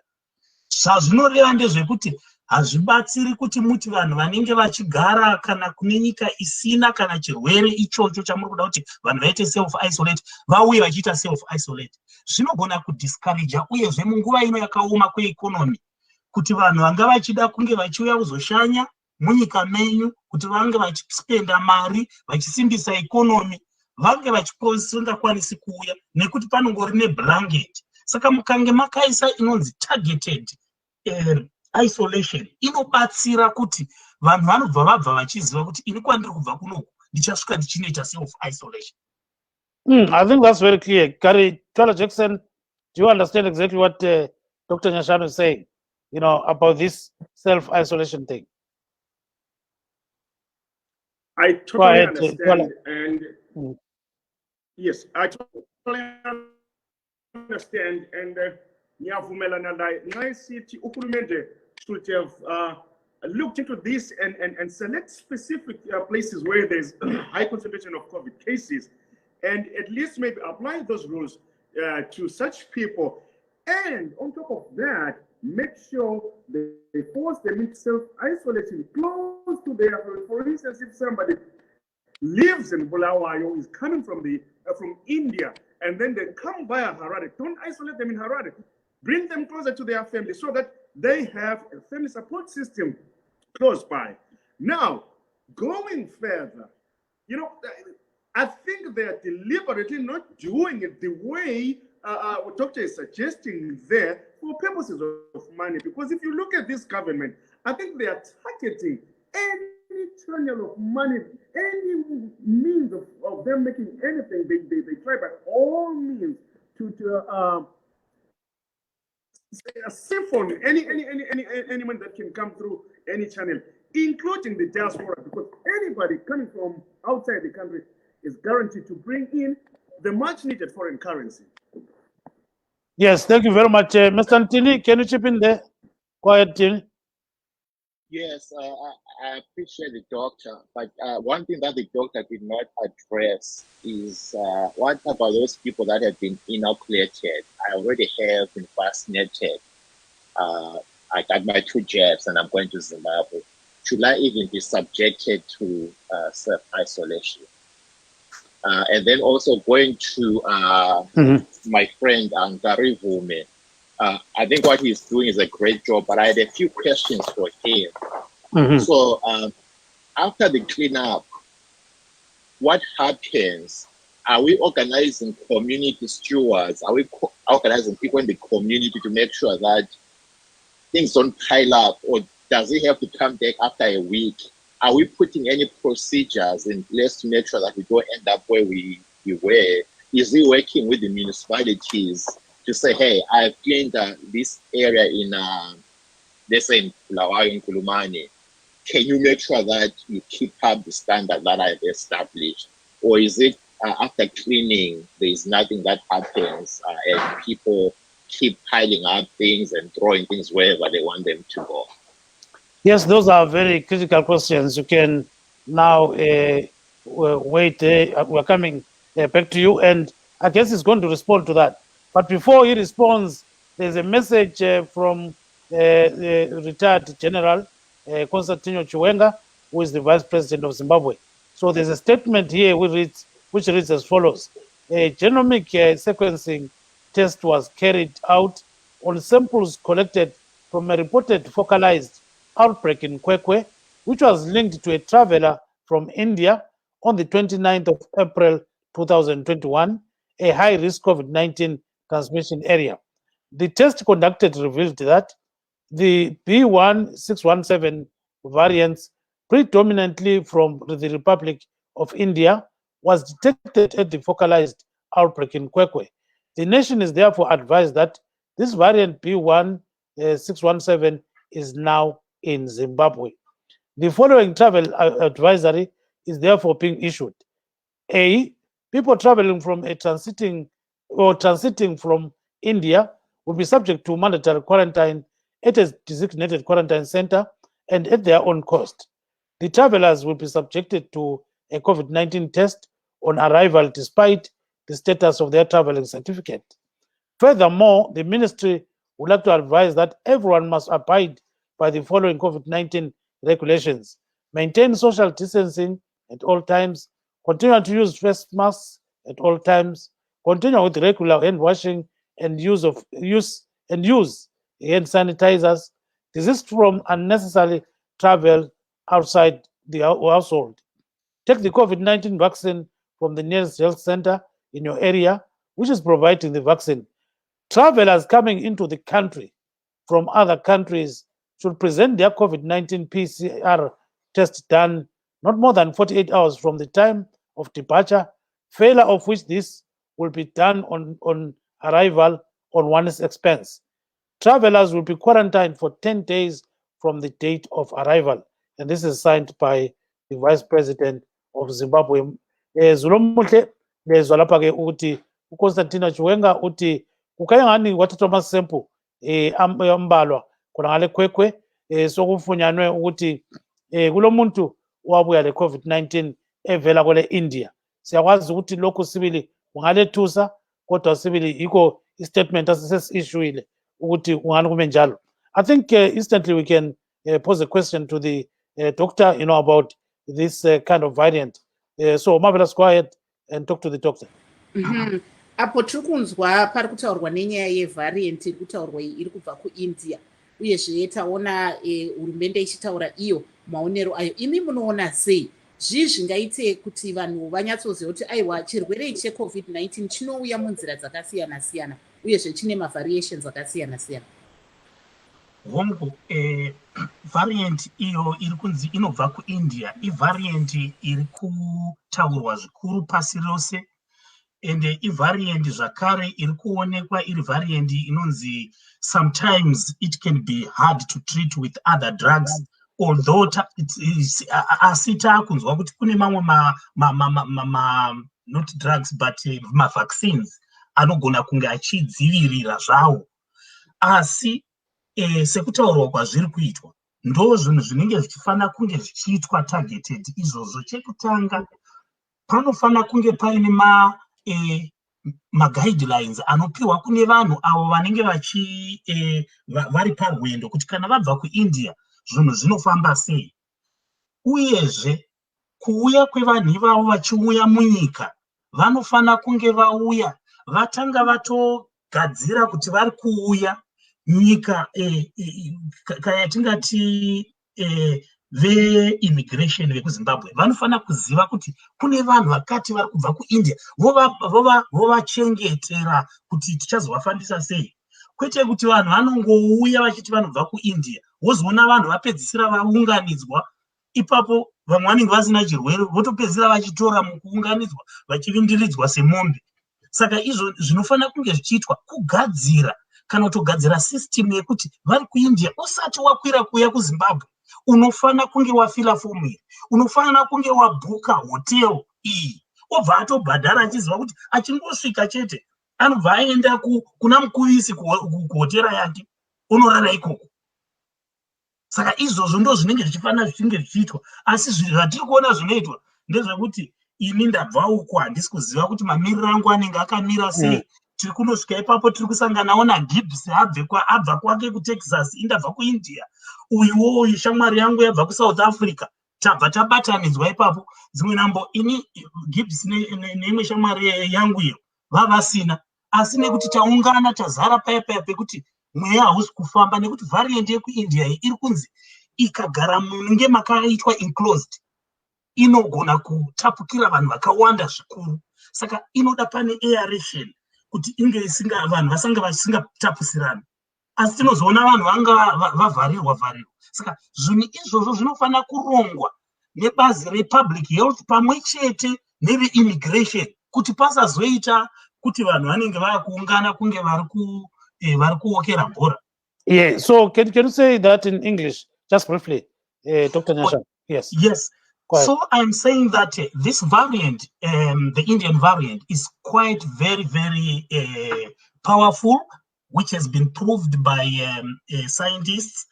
Zvazvinoreva ndezvekuti hazvibatsiri kuti muti vanhu vanenge vachigara kana kune nyika isina kana chirwere ichocho chamuri kuda kuti vanhu vaite self isolate vauye vachiita self isolate. Zvinogona kudiscourage uyezve munguva ino yakaoma kweekonomi kuti vanhu vanga vachida kunge vachiuya kuzoshanya munyika menyu kuti vange vachispenda mari vachisimbisa ikonomi vange vachingakwanisi kuuya nekuti panongori neblanket. Saka mukange makaisa inonzi targeted isolation inobatsira kuti vanhu vanobva vabva vachiziva kuti ini kwandiri kubva kunoku ndichasvika ndichinoita self isolation. I think that's very clear. Gary Twala Jackson, do you understand exactly what Dr. Nyashanu is saying, about this self-isolation thing? I totally understand. And yes, I totally understand. And Uhulumende should have looked into this and select specific places where there's high concentration of COVID cases, and at least maybe apply those rules to such people. And on top of that, make sure they force them into self-isolation close to their home. For instance, if somebody lives in Bulawayo, is coming from India, and then they come via Harare, don't isolate them in Harare. Bring them closer to their family so that they have a family support system close by. Now, going further, I think they are deliberately not doing it the way what Doctor is suggesting there for purposes of money. Because if you look at this government, I think they are targeting any channel of money, any means of them making anything. They try by all means to siphon anyone that can come through any channel, including the diaspora, because anybody coming from outside the country is guaranteed to bring in the much needed foreign currency. Yes, thank you very much. Mr. Ntini, can you chip in there? Quiet, Ntini. Yes, I appreciate the doctor, but one thing that the doctor did not address is what about those people that have been inoculated? I already have been vaccinated. I got my 2 jabs and I'm going to Zimbabwe. Should I even be subjected to self-isolation? And then also going to my friend Gary Vume. I think what he's doing is a great job, but I had a few questions for him. So after the cleanup, what happens? Are we organizing community stewards? Are we organizing people in the community to make sure that things don't pile up, or does it have to come back after a week? Are we putting any procedures in place to make sure that we don't end up where we were? Is he working with the municipalities to say, hey, I've cleaned this area in, let's say in Bulawayo, in Kulumani. Can you make sure that you keep up the standard that I've established? Or is it after cleaning, there's nothing that happens and people keep piling up things and throwing things wherever they want them to go? Yes, those are very critical questions. You can now wait. We're coming back to you, and I guess he's going to respond to that. But before he responds, there's a message from the retired General Constantino Chiwenga, who is the Vice President of Zimbabwe. So there's a statement here which reads as follows. Genomic sequencing test was carried out on samples collected from a reported focalized outbreak in Kwekwe, which was linked to a traveler from India on the 29th of April 2021, a high-risk COVID-19 transmission area. The test conducted revealed that the B1617 variants, predominantly from the Republic of India, was detected at the focalized outbreak in Kwekwe. The nation is therefore advised that this variant B1617 is now in Zimbabwe. The following travel advisory is therefore being issued. A, people traveling from transiting from India will be subject to mandatory quarantine at a designated quarantine center and at their own cost. The travelers will be subjected to a COVID-19 test on arrival despite the status of their traveling certificate. Furthermore, the ministry would like to advise that everyone must abide by the following COVID-19 regulations: maintain social distancing at all times, continue to use face masks at all times, continue with regular hand washing and use hand sanitizers, desist from unnecessary travel outside the household. Take the COVID-19 vaccine from the nearest health center in your area, which is providing the vaccine. Travelers coming into the country from other countries should present their COVID-19 PCR test done not more than 48 hours from the time of departure, failure of which this will be done on arrival on one's expense. Travelers will be quarantined for 10 days from the date of arrival. And this is signed by the Vice President of Zimbabwe. Zulomuhle lezwa lapha ke ukuthi uConstantino Chiwenga uthi kukayangani wathathwa amasample ambalwa khona ngale Kwekwe sokufunyanwe ukuthi kulomuntu owabuya le COVID-19 evela kwele India. Siyakwazi ukuthi lokhu sibili kungalethusa kodwa sibili yikho istatement asesisishuile ukuthi kungani kume njalo. I think instantly we can pose a question to the doctor, about this kind of variant. So Marvelous, go ahead and talk to the doctor. Apo tiri kunzwa pari kutaurwa nenyaya yevariant iri kutaurwa iri kubva kuIndia, uyezve taona hurumende ichitaura iyo maonero ayo. Imi munoona sei zvii zvingaite kuti vanhu vanyatsoziva kuti aiwa chirwere ichi cheCovid-19 chinouya munzira dzakasiyana siyana uyezve chine mavariations akasiyana siyana? Hongu, variant iyo iri kunzi inobva kuIndia ivariant iri kutaurwa zvikuru pasi rose, ende ivariant zvakare iri kuonekwa iri variant inonzi sometimes it can be hard to treat with other drugs, although asi taakunzwa kuti kune mamwe not drugs but mavaccines anogona kunge achidzivirira zvawo. Asi sekutaurwa kwazviri kuitwa ndo zvinhu zvinenge zvichifana kunge zvichiitwa targeted. Izvozvo chekutanga panofana kunge paine ma-guidelines anopiwa kune vanhu avo vanenge vari parwendo kuti kana vabva kuIndia zvinhu zvinofamba sei, uyezve kuuya kwevanhu ivavo vachiuya munyika vanofana kunge vauya vatanga vatogadzira kuti vari kuuya nyika yatingati ve-immigration vekuZimbabwe vanofana kuziva kuti kune vanhu vakati vari kubva kuIndia, vovachengetera kuti tichazovafambisa sei. Kwete kuti vanhu vanongouya vachiti vanobva kuIndia wozoona vanhu vapedzisira vaunganidzwa, ipapo vamwe vanenge vasina chirwere votopedzisira vachitora mukuunganidzwa vachivindiridzwa semombe. Saka izvo zvinofana kunge zvichiitwa kugadzira kana kutogadzira system yekuti vari kuIndia usati wakwira kuya kuZimbabwe unofana kunge wafila fomu iyi, unofana kunge wabhuka hotel iyi, obva atobhadhara achiziva kuti achingosvika chete anobva aenda kuna mukuvisi kuhotera yake unorara ikoko. Saka izvozvo ndo zvinenge zvichifana zvichinge zvichiitwa, asi zvatiri kuona zvinoitwa ndezvekuti ini ndabva uko handisi kuziva kuti mamiriro angu anenge akamira sei. Tiri kunosvika ipapo tiri kusanganawo naGibbs abva kwake kuTexas, indabva kuIndia, uyu shamwari yangu yabva kuSouth Africa, tabva tabatanidzwa ipapo. Dzimwe nambo ini Gibbs neimwe shamwari yangu iyo vavasina, asi nekuti taungana tazara paya pekuti mweya hausi kufamba nekuti variant yekuindia iri kunzi ikagara munenge makaitwa enclosed inogona kutapukira vanhu vakawanda zvikuru, saka inoda pane aeration kuti inge vanhu vasange vasingatapusirana, asi tinozoona vanhu vanga vavharirwa. Saka zvinhu izvozvo zvinofanira kurongwa nebazi republic health pamwe chete neve-immigration kuti pasazoita kuti vanhu vanenge vakuungana kunge vari kuokera bhora. Yeah, so can you say that in English, just briefly, Dr. Nyasha? Yes. Yes. So I'm saying that this variant, the Indian variant, is quite very, very powerful, which has been proved by scientists.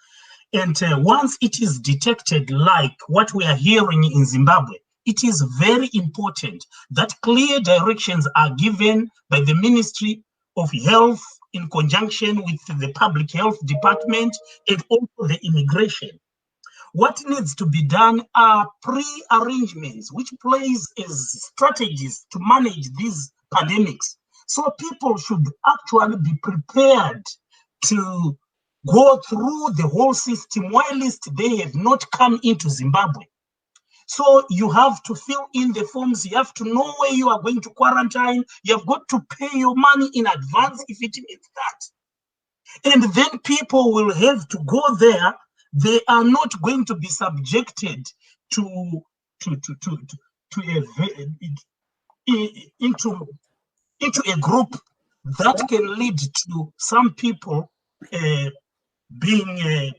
And once it is detected, like what we are hearing in Zimbabwe, it is very important that clear directions are given by the Ministry of Health in conjunction with the Public Health Department and also the immigration. What needs to be done are pre-arrangements, which plays as strategies to manage these pandemics. So people should actually be prepared to go through the whole system whilst they have not come into Zimbabwe. So you have to fill in the forms, you have to know where you are going to quarantine, you have got to pay your money in advance if it means that. And then people will have to go there. They are not going to be subjected into a group that can lead to some people being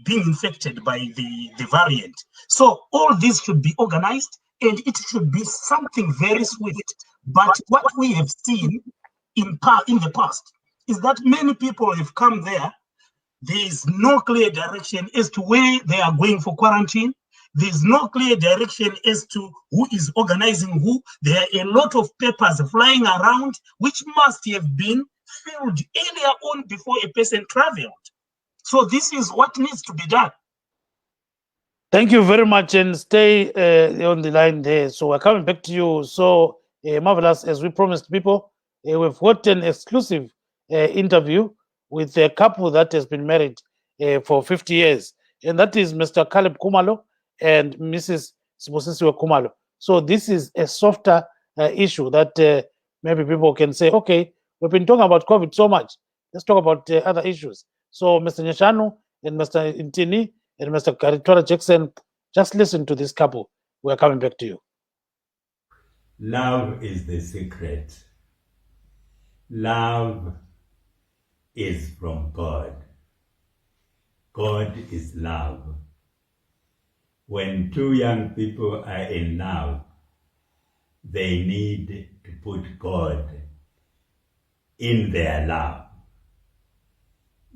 infected by the variant. So all this should be organized and it should be something very swift. But what we have seen in the past is that many people have come there. There is no clear direction as to where they are going for quarantine. There is no clear direction as to who is organizing who. There are a lot of papers flying around, which must have been filled earlier on before a person traveled. So this is what needs to be done. Thank you very much, and stay on the line there. So we're coming back to you. So Marvelous, as we promised people, we've got an exclusive interview with a couple that has been married for 50 years, and that is Mr. Caleb Kumalo and Mrs. Sibosisiwe Kumalo. So this is a softer issue that maybe people can say, okay, we've been talking about COVID so much, let's talk about other issues. So Mr. Nyashanu and Mr. Intini and Mr. Garitwara Jackson, just listen to this couple. We're coming back to you. Love is the secret. Love is from God. God is love. When two young people are in love, they need to put God in their love.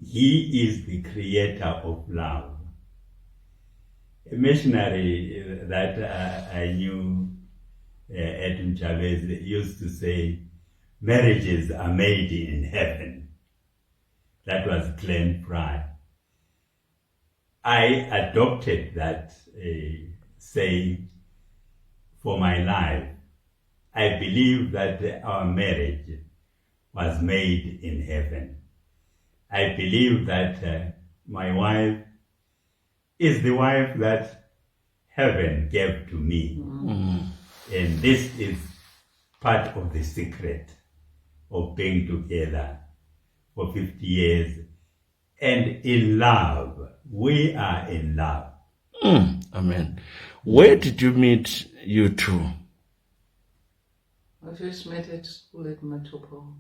He is the creator of love. A missionary that I knew, Edwin Chavez, used to say, marriages are made in heaven. That was Glenn Fry. I adopted that saying for my life. I believe that our marriage was made in heaven. I believe that my wife is the wife that heaven gave to me. Mm. And this is part of the secret of being together for 50 years. And in love, we are in love. Amen. Where did you meet you two? I just met at school at Matopo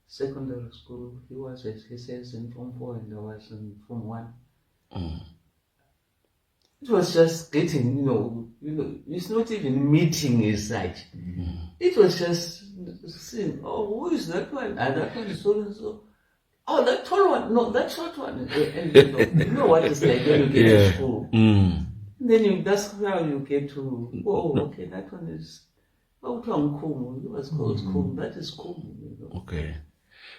Secondary School. He was at HSS in Form 4 and I was in Form 1. It was just getting, you know, it's not even meeting as such. It was just seeing, oh, who is that one? And that one is so and so. Oh, that tall one. No, that short one. And you know what it's like when you get to school. Then that's how you get to, oh, okay, that one is, oh, Kum. It was called Kum. That is Kum. You know. Okay.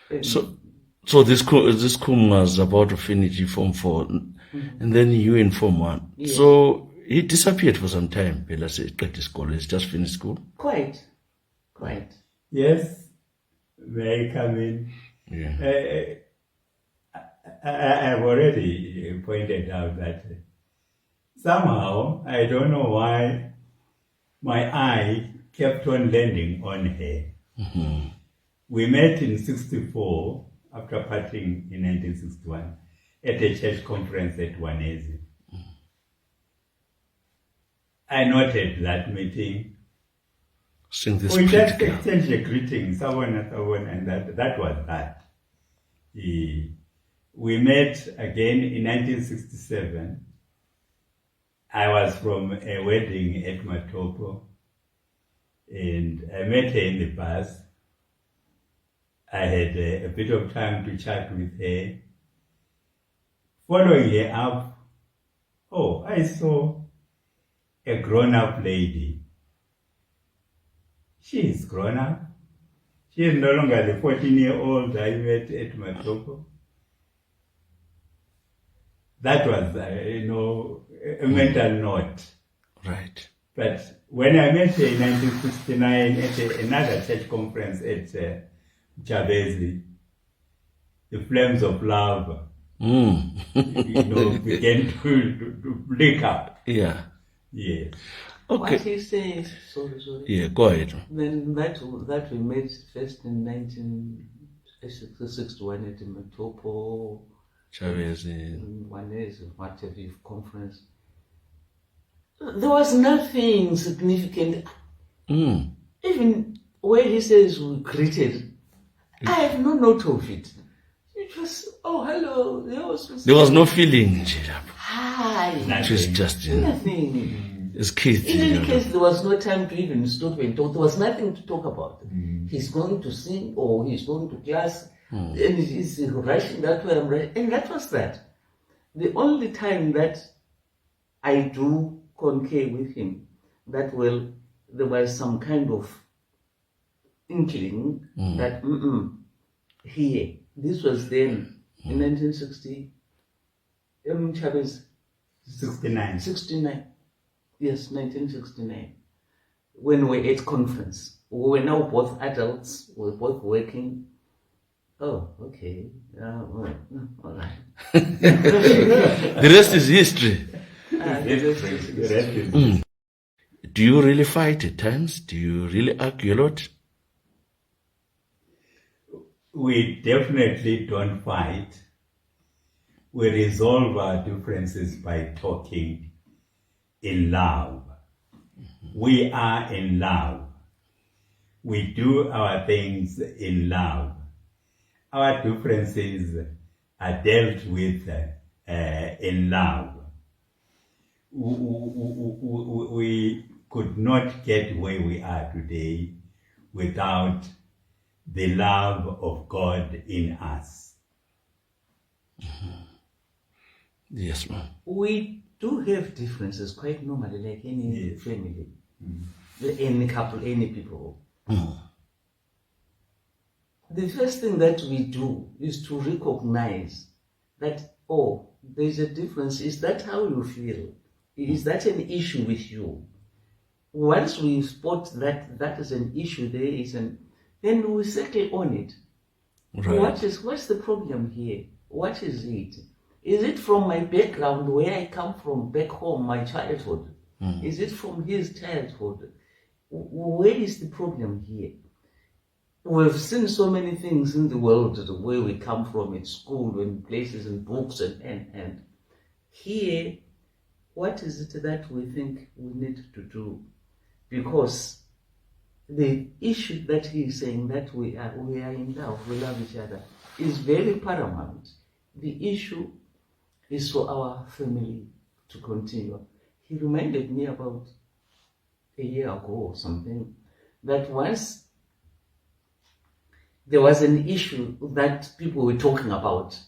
And so this Kum was about to finish Form 4, and then you in Form 1. Yes. So he disappeared for some time. Let's say, at school. He's just finished school. Quite. Yes. May I come in? Yeah. I've already pointed out that somehow, I don't know why, my eye kept on landing on her. Mm-hmm. We met in 64, after parting in 1961, at a church conference at Wanezi. I noted that meeting. Sing this We just pretty girl. exchanged a greeting, someone, and that was that. We met again in 1967. I was from a wedding at Matopo, and I met her in the bus. I had a bit of time to chat with her. Following her up, I saw a grown-up lady. She is grown up. She is no longer the 14-year-old I met at Matopo. That was, a mental note. Right. But when I met her in 1969 at another church conference at Chavezi, the flames of love, began to blink up. Yeah. Yes. Okay. What he says, sorry. Yeah, go ahead. Then that we met first in 1961 at the Matopo, Chavez. whatever conference. There was nothing significant. Even where he says we greeted, I have no note of it. It was, hello. There was no feeling. Hi. It was just Nothing. It's kids. In any case, there was no time to even stop and talk. There was nothing to talk about. He's going to sing or he's going to class and he's rushing that way, I'm rushing. And that was that. The only time that I do concur with him, that there was some kind of inkling that here, this was then in 1960, Chavez 69. Yes, 1969. When we were at conference, we were now both adults, we were both working. Oh, okay. All right. The rest is history. Do you really fight at times? Do you really argue a lot? We definitely don't fight. We resolve our differences by talking in love. We are in love. We do our things in love. Our differences are dealt with in love. We could not get where we are today without the love of God in us. Yes, ma'am. We do have differences quite normally, like any family, any couple, any people. The first thing that we do is to recognize that, there's a difference. Is that how you feel? Is that an issue with you? Once we spot that is an issue, then we settle on it. Right. What's the problem here? What is it? Is it from my background, where I come from, back home, my childhood? Is it from his childhood? Where is the problem here? We've seen so many things in the world, where we come from, at school, in places, in books, and here, what is it that we think we need to do? Because the issue that he's saying, that we are in love, we love each other, is very paramount. The issue is for our family to continue. He reminded me about a year ago or something, that once there was an issue that people were talking about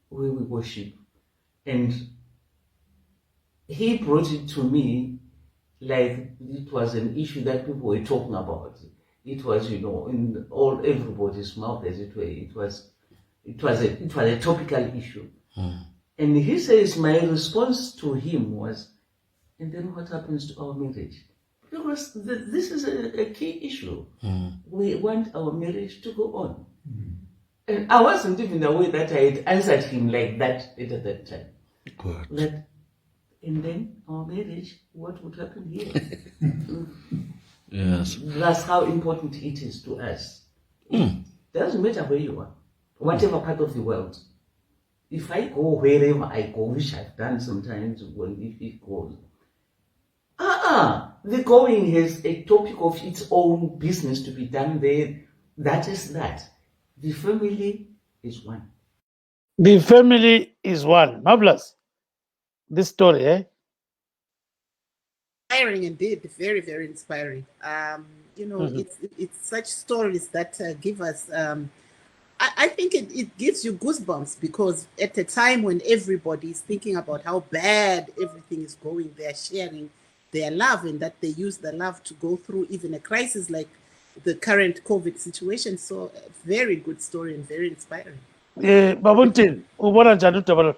where we worship, and he brought it to me like it was an issue that people were talking about. It was, in everybody's mouth, as it were. It was a topical issue. And he says, my response to him was, and then what happens to our marriage? Because this is a key issue. We want our marriage to go on. And I wasn't even aware that I had answered him like that at that time. Good. That, and then our marriage, what would happen here? Yes. That's how important it is to us. Doesn't matter where you are, whatever part of the world. If I go wherever I go, which I've done sometimes when it goes, the going has a topic of its own business to be done there. That is that. The family is one. The family is one. Marvelous. This story, eh? Inspiring indeed, very, very inspiring. It's such stories that give us. I think it gives you goosebumps, because at a time when everybody is thinking about how bad everything is going, they're sharing their love, and that they use the love to go through even a crisis like the current COVID situation. So, a very good story and very inspiring. Babuntin, ubona njani udaba?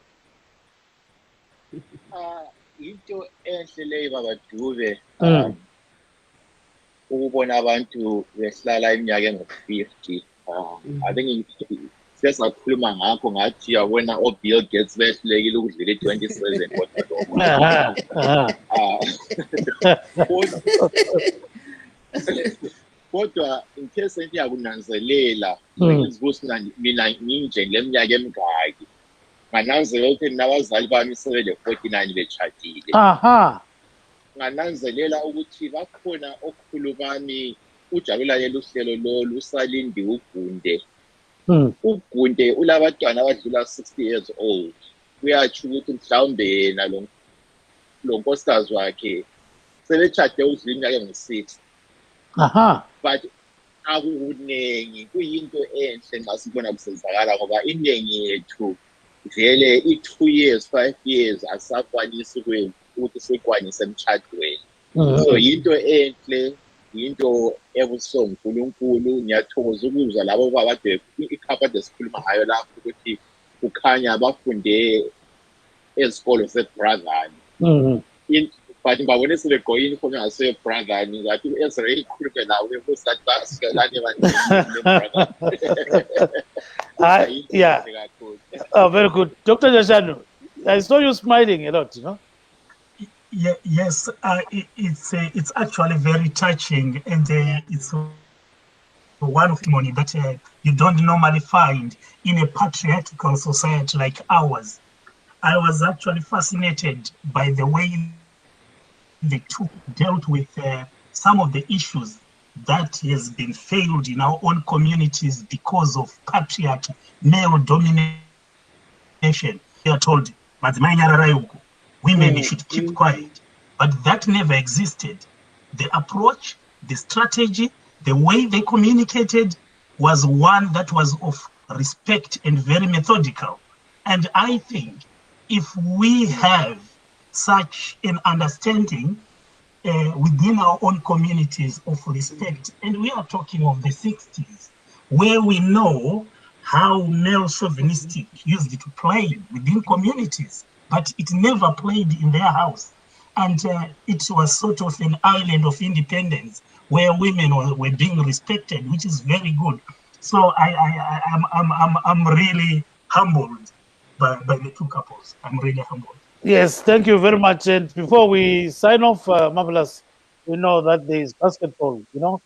Into enhle leyo baba Dube, ukubona abantu behlala iminyaka engu-50. I think sesakhuluma ngakho ngathi yabona oBill Gates behlulekile ukudlula i-27 kodwa in case ngiyakunanzelela ukuthi mina nginje leminyaka emingaki, ngananzelela ukuthi nabazali bami sebele-49 betshadile. Ngananzelela ukuthi bakhona okhulu bami ujabulela uhlelo lolu usalindi uGunde. uGunde ulabantwana abadlula 60 years old. Kuyatsho ukuthi mhlawumbe yena lo nkosikazi wakhe sebetshade udlula iminyaka engu-60. But akukunengi, kuyinto enhle nxa sibona kusenzakala, ngoba iningi yethu vele i-2 years 5 years asakwanisi ukuthi sikwanise emtshadweni. So yinto enhle, yinto ebuso uNkulunkulu. Ngiyathokoza ukuzwa labo babade ikhapha esikhuluma ngayo lapho ukuthi kukhanya bafunde ezikolo zeBrotherly. But ngibabone sebegqoka i-uniform engaseBrotherly, ngathi u-Ezra ikhulume lawo ukuthi basikelane Yeah. Very good. Dr. Jashanu, I saw you smiling a lot, you know? Yes, it's actually very touching, and it's one of the money that you don't normally find in a patriarchal society like ours. I was actually fascinated by the way the two dealt with some of the issues that has been failed in our own communities because of patriarchy, male domination. They are told, women should keep quiet. But that never existed. The approach, the strategy, the way they communicated was one that was of respect and very methodical. And I think if we have such an understanding within our own communities of respect, and we are talking of the 60s, where we know how male chauvinistic used to play within communities, but it never played in their house. And it was sort of an island of independence where women were being respected, which is very good. So I'm really humbled by the two couples. I'm really humbled. Yes, thank you very much. And before we sign off, Marvelous, we know that there is basketball, you know?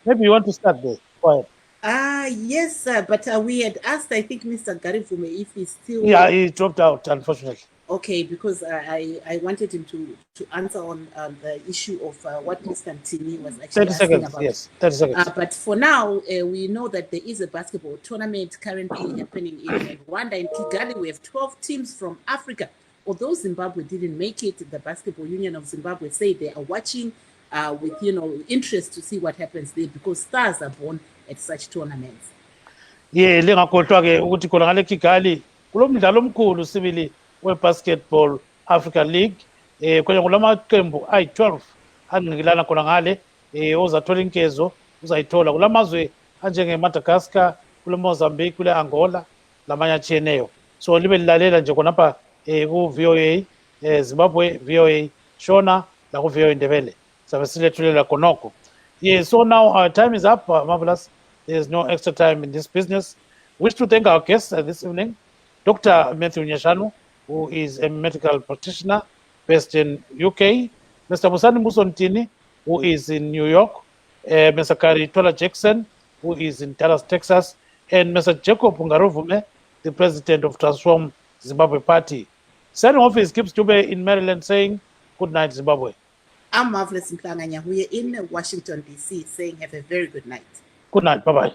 Maybe you want to start there. Go ahead. Yes, but we had asked, I think, Mr. Garifume if he's still... Yeah, he dropped out, unfortunately. Okay, because I wanted him to answer on the issue of what Mr. Ntini was actually 30 asking seconds, about. yes, 30 seconds. But for now, we know that there is a basketball tournament currently happening in Rwanda. In Kigali, we have 12 teams from Africa. Although Zimbabwe didn't make it, the Basketball Union of Zimbabwe say they are watching with interest to see what happens there, because stars are born at such tournaments. Yeah, lingakhohlwa-ke ukuthi khona ngale Kigali kulo mdlalo omkhulu sibili we-Basketball Africa League khona kulamaqembu ayi-12 angqikilana khona ngale ozathola inkezo uzayithola kulamazwe anjenge-Madagascar, kule Mozambique, kule Angola lamanye atshiyeneyo. So libe lilalela nje khonapha ku-VOA Zimbabwe, VOA Shona la ku-VOA Ndebele. Savasiletula Konoko. Yes, so now our time is up, Marvelous. There's no extra time in this business. Wish to thank our guests this evening, Dr. Matthew Nyashanu, who is a medical practitioner based in UK, Mr. Musani Musontini, who is in New York, Mr. Karitola Jackson, who is in Dallas, Texas, and Mr. Jacob Ngaruvume, the president of Transform Zimbabwe Party. Signing off is Gibbs Dube in Maryland saying, good night, Zimbabwe. I'm Marvelous Mplanganya. We're in Washington, D.C., saying have a very good night. Good night. Bye-bye.